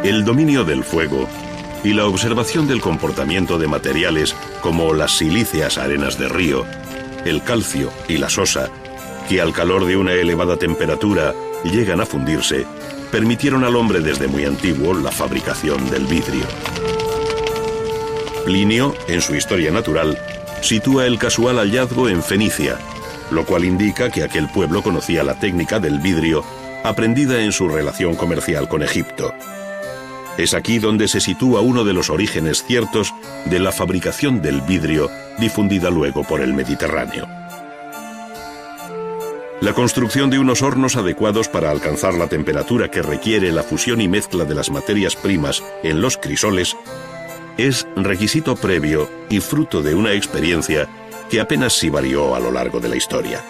El dominio del fuego y la observación del comportamiento de materiales como las silíceas arenas de río, el calcio y la sosa, que al calor de una elevada temperatura llegan a fundirse, permitieron al hombre desde muy antiguo la fabricación del vidrio. Plinio, en su Historia Natural, sitúa el casual hallazgo en Fenicia, lo cual indica que aquel pueblo conocía la técnica del vidrio aprendida en su relación comercial con Egipto. Es aquí donde se sitúa uno de los orígenes ciertos de la fabricación del vidrio difundida luego por el Mediterráneo. La construcción de unos hornos adecuados para alcanzar la temperatura que requiere la fusión y mezcla de las materias primas en los crisoles es requisito previo y fruto de una experiencia que apenas si varió a lo largo de la historia.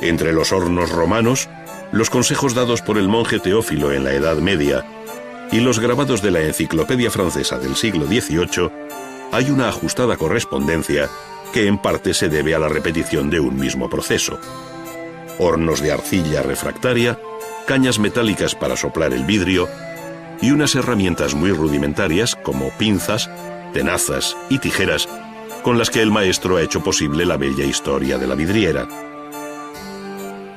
Entre los hornos romanos, los consejos dados por el monje Teófilo en la Edad Media y los grabados de la Enciclopedia Francesa del siglo XVIII, hay una ajustada correspondencia que en parte se debe a la repetición de un mismo proceso. Hornos de arcilla refractaria, cañas metálicas para soplar el vidrio y unas herramientas muy rudimentarias como pinzas, tenazas y tijeras con las que el maestro ha hecho posible la bella historia de la vidriera.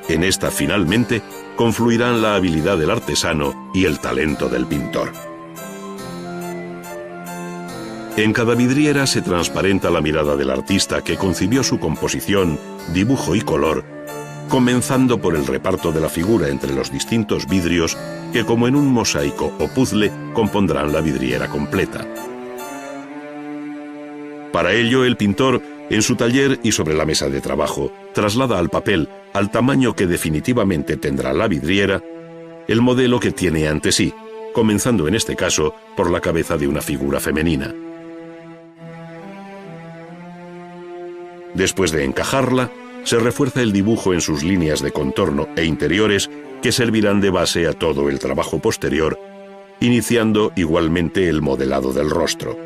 En esta, finalmente, confluirán la habilidad del artesano y el talento del pintor. En cada vidriera se transparenta la mirada del artista que concibió su composición, dibujo y color, comenzando por el reparto de la figura entre los distintos vidrios que, como en un mosaico o puzzle, compondrán la vidriera completa. Para ello, el pintor, en su taller y sobre la mesa de trabajo, traslada al papel, al tamaño que definitivamente tendrá la vidriera, el modelo que tiene ante sí, comenzando en este caso por la cabeza de una figura femenina. Después de encajarla, se refuerza el dibujo en sus líneas de contorno e interiores que servirán de base a todo el trabajo posterior, iniciando igualmente el modelado del rostro.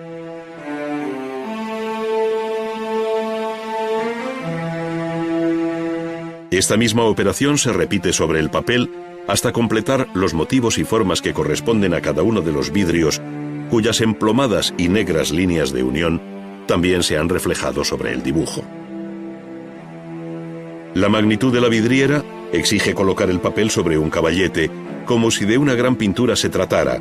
Esta misma operación se repite sobre el papel hasta completar los motivos y formas que corresponden a cada uno de los vidrios, cuyas emplomadas y negras líneas de unión también se han reflejado sobre el dibujo. La magnitud de la vidriera exige colocar el papel sobre un caballete, como si de una gran pintura se tratara,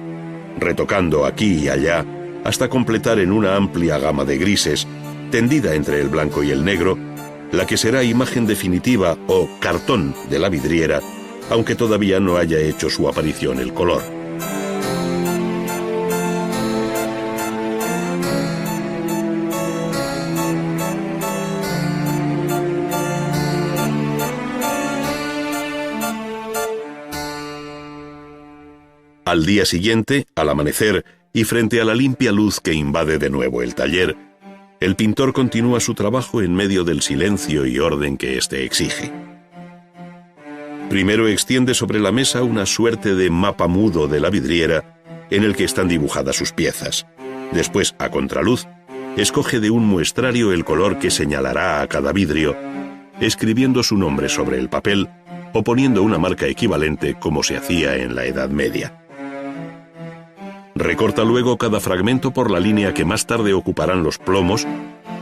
retocando aquí y allá hasta completar en una amplia gama de grises, tendida entre el blanco y el negro, la que será imagen definitiva o cartón de la vidriera, aunque todavía no haya hecho su aparición el color. Al día siguiente, al amanecer, y frente a la limpia luz que invade de nuevo el taller, el pintor continúa su trabajo en medio del silencio y orden que éste exige. Primero extiende sobre la mesa una suerte de mapa mudo de la vidriera en el que están dibujadas sus piezas. Después, a contraluz, escoge de un muestrario el color que señalará a cada vidrio, escribiendo su nombre sobre el papel o poniendo una marca equivalente como se hacía en la Edad Media. Recorta luego cada fragmento por la línea que más tarde ocuparán los plomos,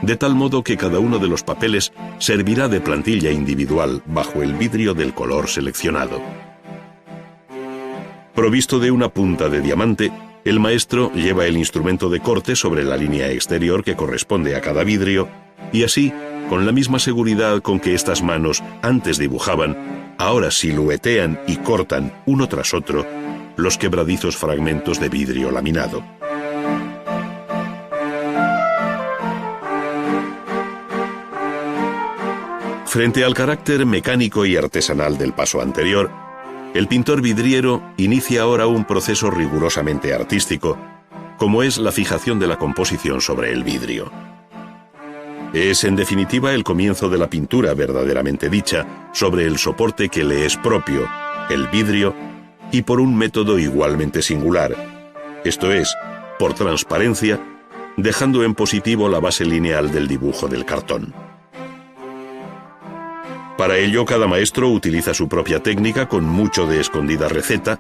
de tal modo que cada uno de los papeles servirá de plantilla individual bajo el vidrio del color seleccionado. Provisto de una punta de diamante, el maestro lleva el instrumento de corte sobre la línea exterior que corresponde a cada vidrio, y así, con la misma seguridad con que estas manos antes dibujaban, ahora siluetean y cortan uno tras otro los quebradizos fragmentos de vidrio laminado. Frente al carácter mecánico y artesanal del paso anterior, el pintor vidriero inicia ahora un proceso rigurosamente artístico, como es la fijación de la composición sobre el vidrio. Es, en definitiva, el comienzo de la pintura verdaderamente dicha sobre el soporte que le es propio, el vidrio, y por un método igualmente singular, esto es, por transparencia, dejando en positivo la base lineal del dibujo del cartón. Para ello, cada maestro utiliza su propia técnica con mucho de escondida receta,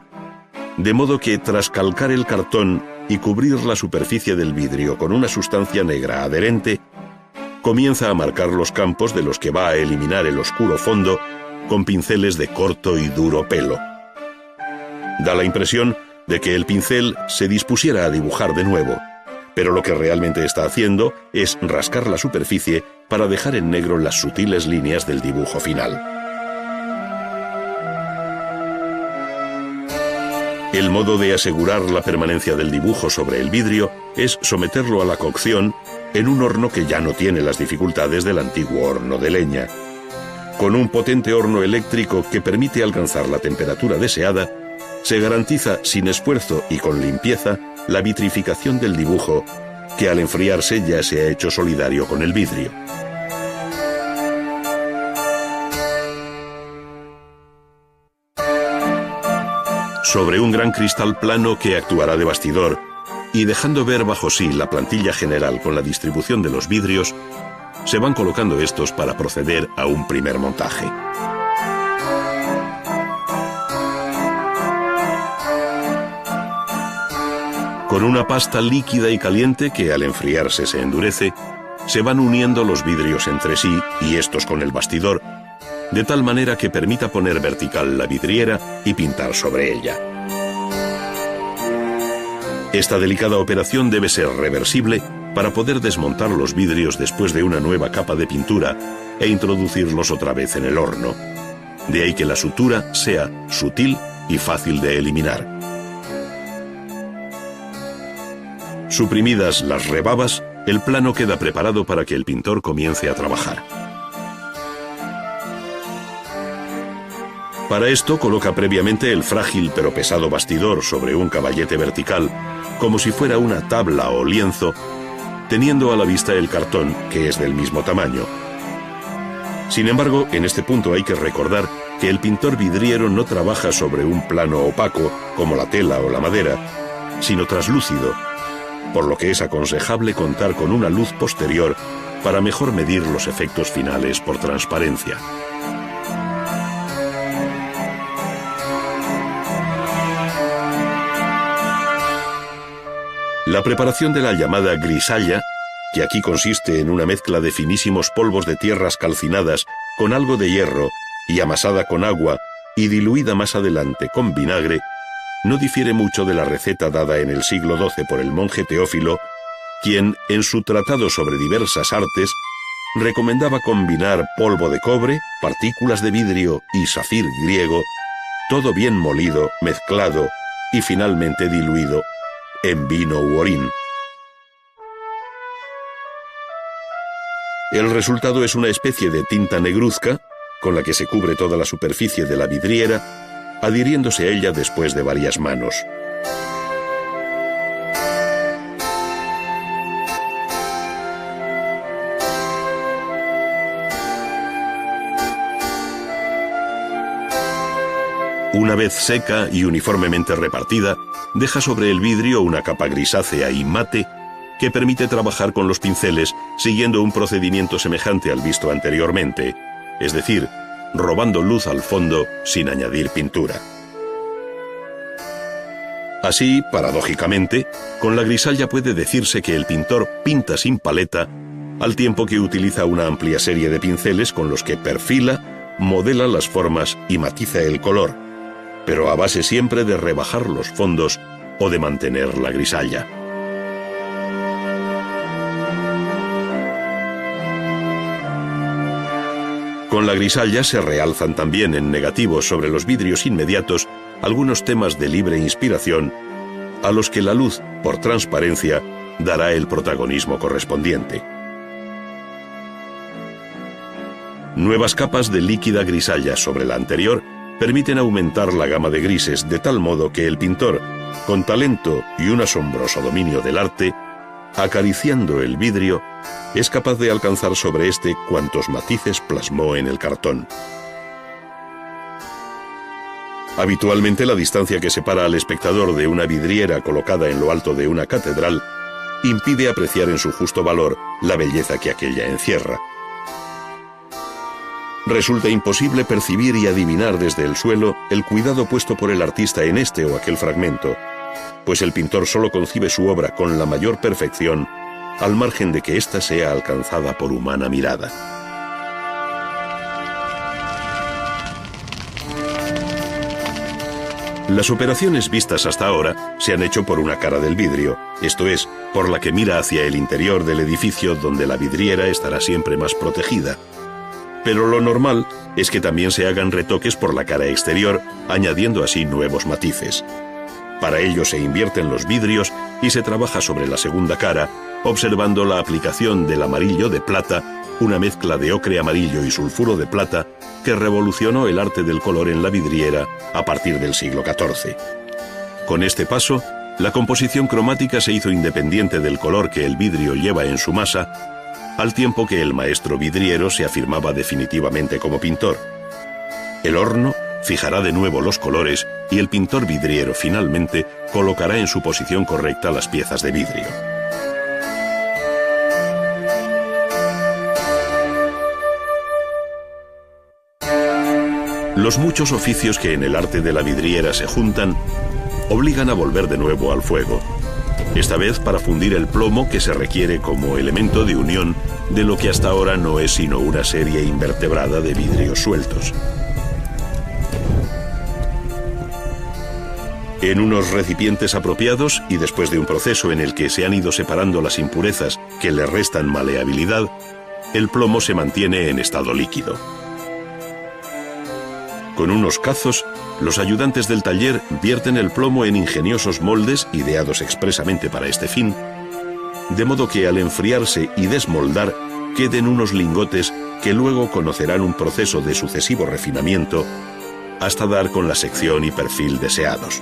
de modo que tras calcar el cartón y cubrir la superficie del vidrio con una sustancia negra adherente, comienza a marcar los campos de los que va a eliminar el oscuro fondo con pinceles de corto y duro pelo. Da la impresión de que el pincel se dispusiera a dibujar de nuevo, pero lo que realmente está haciendo es rascar la superficie para dejar en negro las sutiles líneas del dibujo final. El modo de asegurar la permanencia del dibujo sobre el vidrio es someterlo a la cocción en un horno que ya no tiene las dificultades del antiguo horno de leña. Con un potente horno eléctrico que permite alcanzar la temperatura deseada, se garantiza sin esfuerzo y con limpieza la vitrificación del dibujo, que al enfriarse ya se ha hecho solidario con el vidrio. Sobre un gran cristal plano que actuará de bastidor, y dejando ver bajo sí la plantilla general con la distribución de los vidrios, se van colocando estos para proceder a un primer montaje. Con una pasta líquida y caliente que al enfriarse se endurece, se van uniendo los vidrios entre sí y estos con el bastidor, de tal manera que permita poner vertical la vidriera y pintar sobre ella. Esta delicada operación debe ser reversible para poder desmontar los vidrios después de una nueva capa de pintura e introducirlos otra vez en el horno. De ahí que la sutura sea sutil y fácil de eliminar. Suprimidas las rebabas, el plano queda preparado para que el pintor comience a trabajar. Para esto coloca previamente el frágil pero pesado bastidor sobre un caballete vertical, como si fuera una tabla o lienzo, teniendo a la vista el cartón, que es del mismo tamaño. Sin embargo, en este punto hay que recordar que el pintor vidriero no trabaja sobre un plano opaco, como la tela o la madera, sino traslúcido, por lo que es aconsejable contar con una luz posterior para mejor medir los efectos finales por transparencia. La preparación de la llamada grisalla, que aquí consiste en una mezcla de finísimos polvos de tierras calcinadas con algo de hierro y amasada con agua y diluida más adelante con vinagre, no difiere mucho de la receta dada en el siglo XII por el monje Teófilo, quien, en su tratado sobre diversas artes, recomendaba combinar polvo de cobre, partículas de vidrio y safir griego, todo bien molido, mezclado y finalmente diluido en vino u orín. El resultado es una especie de tinta negruzca, con la que se cubre toda la superficie de la vidriera, adhiriéndose a ella después de varias manos. Una vez seca y uniformemente repartida, deja sobre el vidrio una capa grisácea y mate que permite trabajar con los pinceles siguiendo un procedimiento semejante al visto anteriormente, es decir, robando luz al fondo sin añadir pintura. Así, paradójicamente, con la grisalla puede decirse que el pintor pinta sin paleta, al tiempo que utiliza una amplia serie de pinceles con los que perfila, modela las formas y matiza el color, pero a base siempre de rebajar los fondos o de mantener la grisalla. Con la grisalla se realzan también en negativo sobre los vidrios inmediatos algunos temas de libre inspiración a los que la luz, por transparencia, dará el protagonismo correspondiente. Nuevas capas de líquida grisalla sobre la anterior permiten aumentar la gama de grises de tal modo que el pintor, con talento y un asombroso dominio del arte, acariciando el vidrio, es capaz de alcanzar sobre este cuantos matices plasmó en el cartón. Habitualmente la distancia que separa al espectador de una vidriera colocada en lo alto de una catedral impide apreciar en su justo valor la belleza que aquella encierra. Resulta imposible percibir y adivinar desde el suelo el cuidado puesto por el artista en este o aquel fragmento, pues el pintor solo concibe su obra con la mayor perfección, al margen de que ésta sea alcanzada por humana mirada. Las operaciones vistas hasta ahora se han hecho por una cara del vidrio, esto es, por la que mira hacia el interior del edificio donde la vidriera estará siempre más protegida. Pero lo normal es que también se hagan retoques por la cara exterior, añadiendo así nuevos matices. Para ello se invierten los vidrios y se trabaja sobre la segunda cara, observando la aplicación del amarillo de plata, una mezcla de ocre amarillo y sulfuro de plata que revolucionó el arte del color en la vidriera a partir del siglo XIV. Con este paso, la composición cromática se hizo independiente del color que el vidrio lleva en su masa, al tiempo que el maestro vidriero se afirmaba definitivamente como pintor. El horno fijará de nuevo los colores y el pintor vidriero finalmente colocará en su posición correcta las piezas de vidrio. Los muchos oficios que en el arte de la vidriera se juntan obligan a volver de nuevo al fuego, esta vez para fundir el plomo que se requiere como elemento de unión de lo que hasta ahora no es sino una serie invertebrada de vidrios sueltos. En unos recipientes apropiados y después de un proceso en el que se han ido separando las impurezas que le restan maleabilidad, el plomo se mantiene en estado líquido. Con unos cazos, los ayudantes del taller vierten el plomo en ingeniosos moldes ideados expresamente para este fin, de modo que al enfriarse y desmoldar queden unos lingotes que luego conocerán un proceso de sucesivo refinamiento hasta dar con la sección y perfil deseados.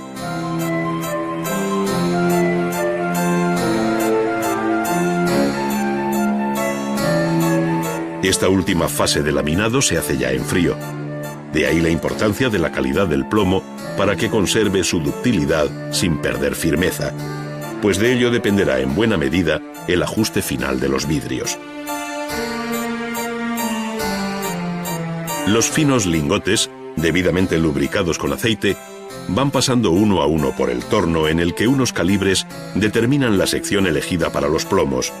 Esta última fase de laminado se hace ya en frío. De ahí la importancia de la calidad del plomo para que conserve su ductilidad sin perder firmeza, pues de ello dependerá en buena medida el ajuste final de los vidrios. Los finos lingotes, debidamente lubricados con aceite, van pasando uno a uno por el torno en el que unos calibres determinan la sección elegida para los plomos,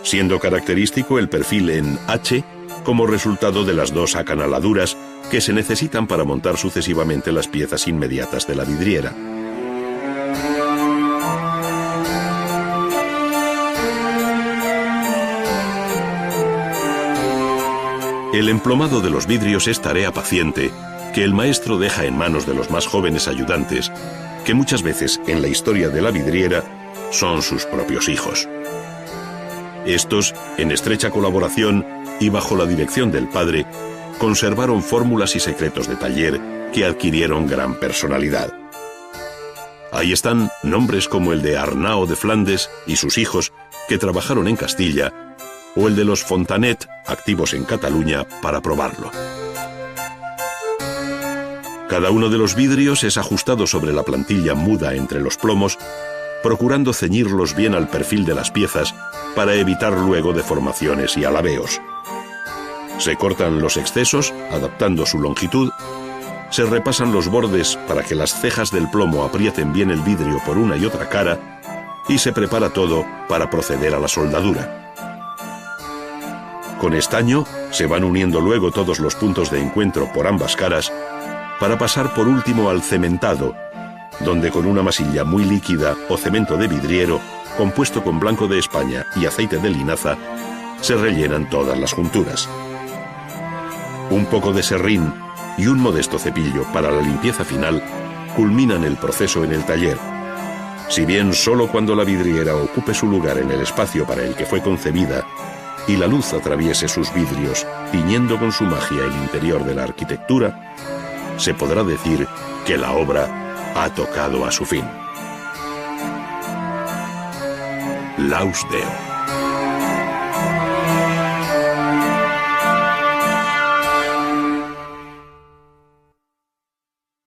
siendo característico el perfil en H como resultado de las dos acanaladuras que se necesitan para montar sucesivamente las piezas inmediatas de la vidriera. El emplomado de los vidrios es tarea paciente que el maestro deja en manos de los más jóvenes ayudantes, que muchas veces en la historia de la vidriera son sus propios hijos. Estos, en estrecha colaboración y bajo la dirección del padre, conservaron fórmulas y secretos de taller que adquirieron gran personalidad. Ahí están nombres como el de Arnau de Flandes y sus hijos, que trabajaron en Castilla, o el de los Fontanet, activos en Cataluña, para probarlo. Cada uno de los vidrios es ajustado sobre la plantilla muda entre los plomos, procurando ceñirlos bien al perfil de las piezas para evitar luego deformaciones y alabeos. Se cortan los excesos, adaptando su longitud, se repasan los bordes para que las cejas del plomo aprieten bien el vidrio por una y otra cara, y se prepara todo para proceder a la soldadura. Con estaño se van uniendo luego todos los puntos de encuentro por ambas caras para pasar por último al cementado, donde con una masilla muy líquida o cemento de vidriero, compuesto con blanco de España y aceite de linaza, se rellenan todas las junturas. Un poco de serrín y un modesto cepillo para la limpieza final culminan el proceso en el taller. Si bien solo cuando la vidriera ocupe su lugar en el espacio para el que fue concebida y la luz atraviese sus vidrios, tiñendo con su magia el interior de la arquitectura, se podrá decir que la obra ha tocado a su fin. Laus Deo.